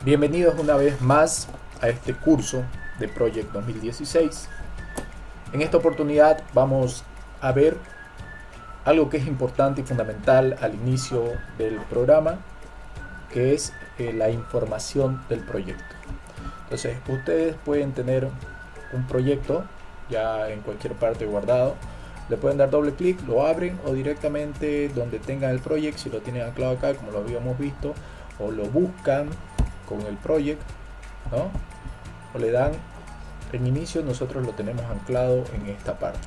Bienvenidos una vez más a este curso de Project 2016. En esta oportunidad vamos a ver algo que es importante y fundamental al inicio del programa, que es la información del proyecto. Entonces, ustedes pueden tener un proyecto ya en cualquier parte guardado. Le pueden dar doble clic, lo abren o directamente donde tengan el proyecto, si lo tienen anclado acá como lo habíamos visto, o lo buscan con el project, ¿no? O le dan en inicio, nosotros lo tenemos anclado en esta parte.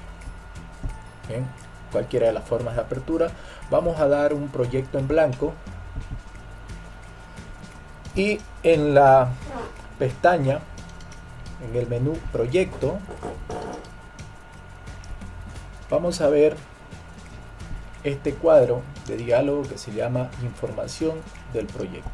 Bien, cualquiera de las formas de apertura. Vamos a dar un proyecto en blanco y en la pestaña, en el menú proyecto, vamos a ver este cuadro de diálogo que se llama información del proyecto.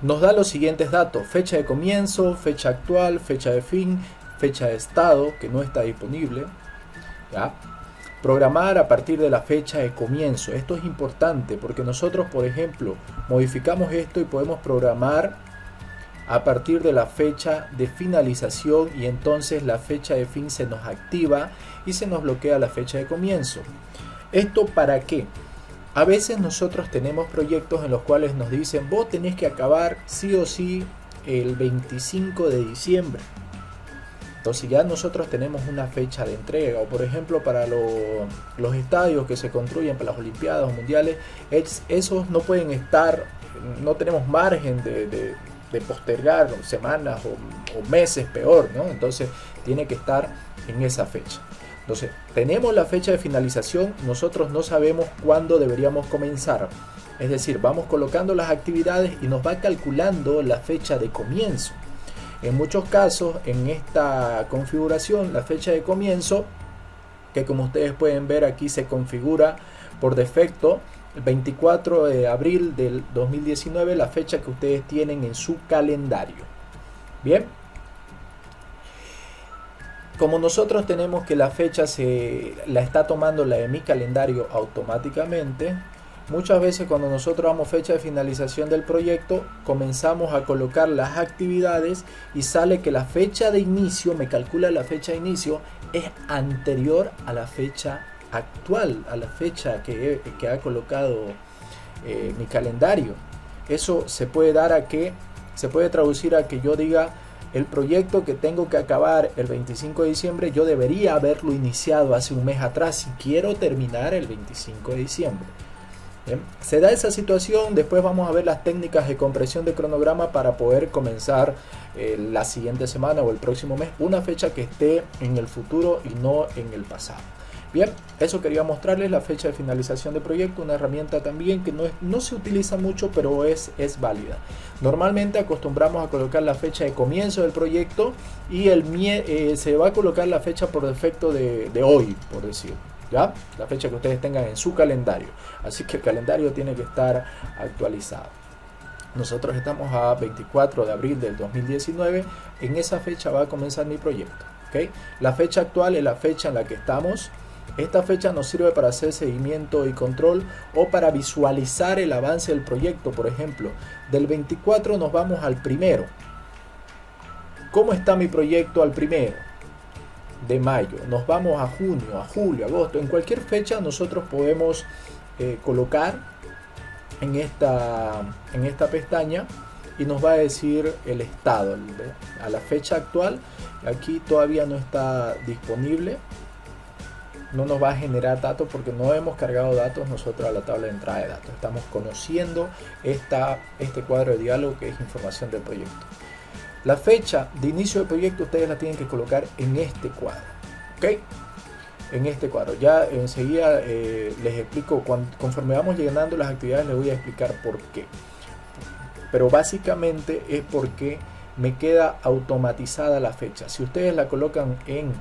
Nos da los siguientes datos: fecha de comienzo, fecha actual, fecha de fin, fecha de estado que no está disponible, ¿ya? Programar a partir de la fecha de comienzo. Esto es importante porque nosotros, por ejemplo, modificamos esto y podemos programar a partir de la fecha de finalización, y entonces la fecha de fin se nos activa y se nos bloquea la fecha de comienzo. ¿Esto para qué? A veces nosotros tenemos proyectos en los cuales nos dicen: vos tenés que acabar sí o sí el 25 de diciembre. Entonces ya nosotros tenemos una fecha de entrega. O por ejemplo, para los estadios que se construyen para las Olimpiadas o Mundiales, esos no pueden estar, no tenemos margen de postergar semanas o meses, peor, ¿no? Entonces tiene que estar en esa fecha. Entonces tenemos la fecha de finalización, nosotros no sabemos cuándo deberíamos comenzar. Es decir, vamos colocando las actividades y nos va calculando la fecha de comienzo. En muchos casos, en esta configuración, la fecha de comienzo, que como ustedes pueden ver aquí se configura por defecto el 24 de abril del 2019, la fecha que ustedes tienen en su calendario. Bien, como nosotros tenemos que la fecha la está tomando la de mi calendario automáticamente, muchas veces cuando nosotros damos fecha de finalización del proyecto, comenzamos a colocar las actividades y sale que la fecha de inicio, me calcula la fecha de inicio, es anterior a la fecha actual, a la fecha que ha colocado mi calendario. Eso se puede traducir a que yo diga: el proyecto que tengo que acabar el 25 de diciembre, yo debería haberlo iniciado hace un mes atrás si quiero terminar el 25 de diciembre. Bien, se da esa situación. Después vamos a ver las técnicas de compresión de cronograma para poder comenzar la siguiente semana o el próximo mes, una fecha que esté en el futuro y no en el pasado. Bien, eso quería mostrarles, la fecha de finalización de proyecto, una herramienta también que no se utiliza mucho, pero es válida. Normalmente acostumbramos a colocar la fecha de comienzo del proyecto y se va a colocar la fecha por defecto de hoy, por decir, ¿ya? La fecha que ustedes tengan en su calendario. Así que el calendario tiene que estar actualizado. Nosotros estamos a 24 de abril del 2019. En esa fecha va a comenzar mi proyecto, ¿okay? La fecha actual es la fecha en la que estamos. Esta fecha nos sirve para hacer seguimiento y control o para visualizar el avance del proyecto. Por ejemplo, del 24 nos vamos al primero. ¿Cómo está mi proyecto al primero de mayo? Nos vamos a junio, a julio, agosto. En cualquier fecha nosotros podemos colocar en esta pestaña y nos va a decir el estado a la fecha actual. Aquí todavía no está disponible, no nos va a generar datos porque no hemos cargado datos nosotros a la tabla de entrada de datos. Estamos conociendo este cuadro de diálogo que es información del proyecto. La fecha de inicio del proyecto ustedes la tienen que colocar en este cuadro, ¿ok? En este cuadro. Ya enseguida les explico, conforme vamos llenando las actividades les voy a explicar por qué. Pero básicamente es porque me queda automatizada la fecha. Si ustedes la colocan en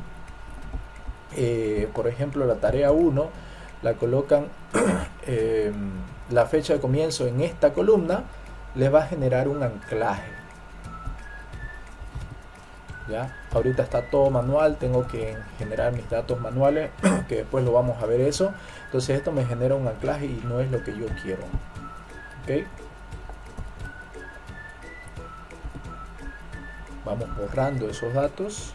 por ejemplo, la tarea 1 la colocan la fecha de comienzo en esta columna, les va a generar un anclaje. ¿ya? Ahorita está todo manual, tengo que generar mis datos manuales, que después lo vamos a ver eso. Entonces esto me genera un anclaje y no es lo que yo quiero. ¿Ok? Vamos borrando esos datos.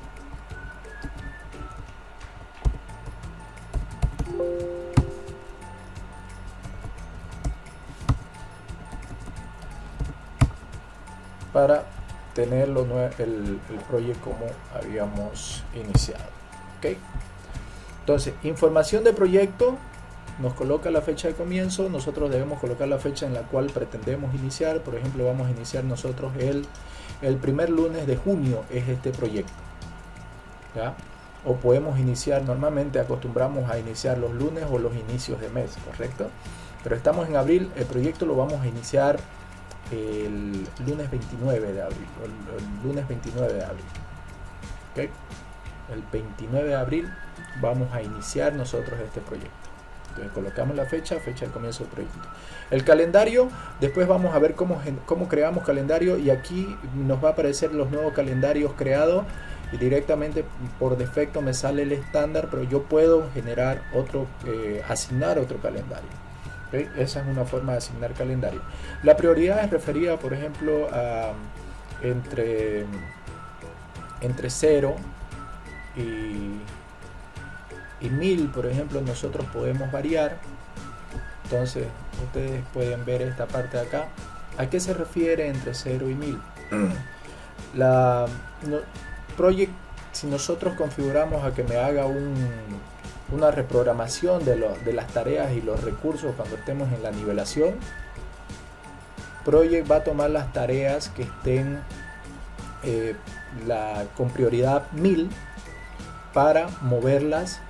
Para tenerlo el proyecto como habíamos iniciado. ¿Ok? Entonces, información de proyecto nos coloca la fecha de comienzo. Nosotros debemos colocar la fecha en la cual pretendemos iniciar. Por ejemplo, vamos a iniciar nosotros el primer lunes de junio es este proyecto, ¿ya? O podemos iniciar, normalmente acostumbramos a iniciar los lunes o los inicios de mes, ¿correcto? Pero estamos en abril, el proyecto lo vamos a iniciar el lunes 29 de abril, el lunes 29 de abril. ¿Okay? El 29 de abril vamos a iniciar nosotros este proyecto. Entonces colocamos la fecha de comienzo del proyecto. El calendario, después vamos a ver cómo creamos calendario, y aquí nos va a aparecer los nuevos calendarios creados y directamente por defecto me sale el estándar, pero yo puedo generar otro, asignar otro calendario. ¿Okay? Esa es una forma de asignar calendario. La prioridad es referida, por ejemplo, a entre 0 y 1000, por ejemplo, nosotros podemos variar. Entonces ustedes pueden ver esta parte de acá. ¿A qué se refiere entre 0 y 1000? Project, si nosotros configuramos a que me haga una reprogramación de las tareas y los recursos cuando estemos en la nivelación, Project va a tomar las tareas que estén con prioridad 1000 para moverlas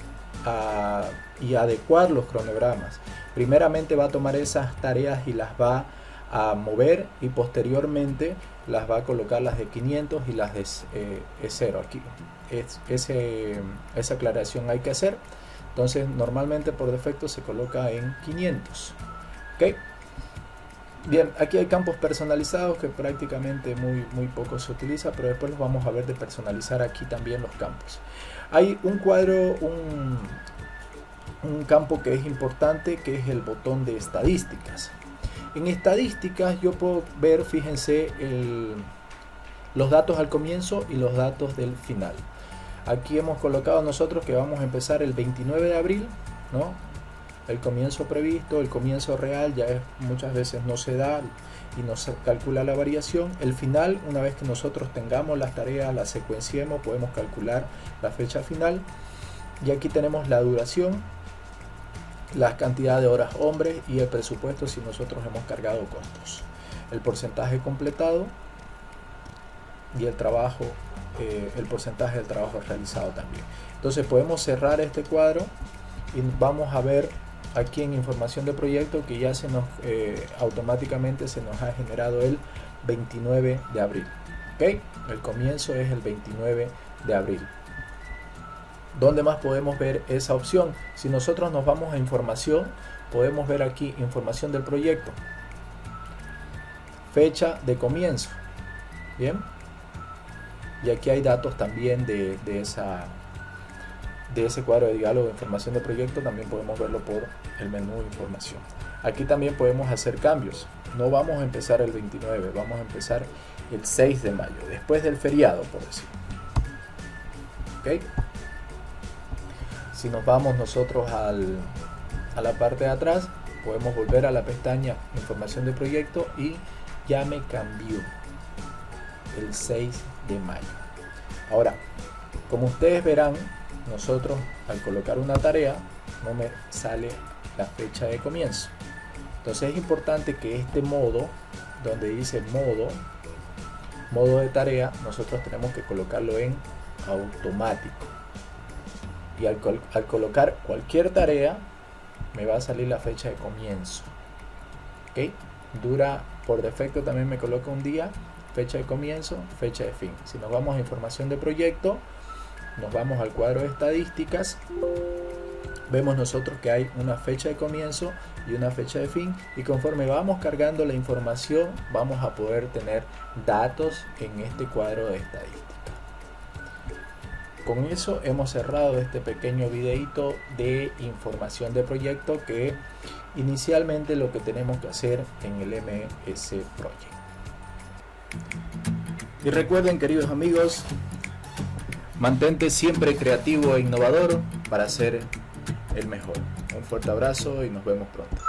y adecuar los cronogramas. Primeramente va a tomar esas tareas y las va a mover, y posteriormente las va a colocar las de 500 y las de 0. Aquí esa aclaración hay que hacer. Entonces normalmente por defecto se coloca en 500. ¿Okay? Bien, aquí hay campos personalizados que prácticamente muy poco se utiliza, pero después los vamos a ver de personalizar aquí también los campos. Hay un cuadro, un campo que es importante, que es el botón de estadísticas. En estadísticas yo puedo ver, fíjense, los datos al comienzo y los datos del final. Aquí hemos colocado nosotros que vamos a empezar el 29 de abril, ¿no? El comienzo previsto, el comienzo real ya muchas veces no se da y no se calcula la variación. El final, una vez que nosotros tengamos las tareas, las secuenciemos, podemos calcular la fecha final. Y aquí tenemos la duración, la cantidad de horas hombres y el presupuesto si nosotros hemos cargado costos. El porcentaje completado y el trabajo, el porcentaje del trabajo realizado también. Entonces podemos cerrar este cuadro y vamos a ver aquí en información de proyecto que ya automáticamente se nos ha generado el 29 de abril. ¿Okay? El comienzo es el 29 de abril. ¿Dónde más podemos ver esa opción? Si nosotros nos vamos a información, podemos ver aquí información del proyecto, fecha de comienzo. Bien, y aquí hay datos también de ese cuadro de diálogo de información de proyecto. También podemos verlo por el menú de información. Aquí también podemos hacer cambios. No vamos a empezar el 29, vamos a empezar el 6 de mayo, después del feriado, por decir. ¿Ok? Si nos vamos nosotros a la parte de atrás, podemos volver a la pestaña información de proyecto y ya me cambió el 6 de mayo. Ahora, como ustedes verán, nosotros al colocar una tarea no me sale la fecha de comienzo. Entonces es importante que este modo, donde dice modo de tarea, nosotros tenemos que colocarlo en automático. Y al colocar cualquier tarea me va a salir la fecha de comienzo. ¿Okay? Dura por defecto, también me coloca un día, fecha de comienzo, fecha de fin. Si nos vamos a información de proyecto, nos vamos al cuadro de estadísticas, vemos nosotros que hay una fecha de comienzo y una fecha de fin, y conforme vamos cargando la información vamos a poder tener datos en este cuadro de estadística. Con eso hemos cerrado este pequeño videito de información de proyecto, que inicialmente lo que tenemos que hacer en el MS Project. Y recuerden, queridos amigos, mantente siempre creativo e innovador para ser el mejor. Un fuerte abrazo y nos vemos pronto.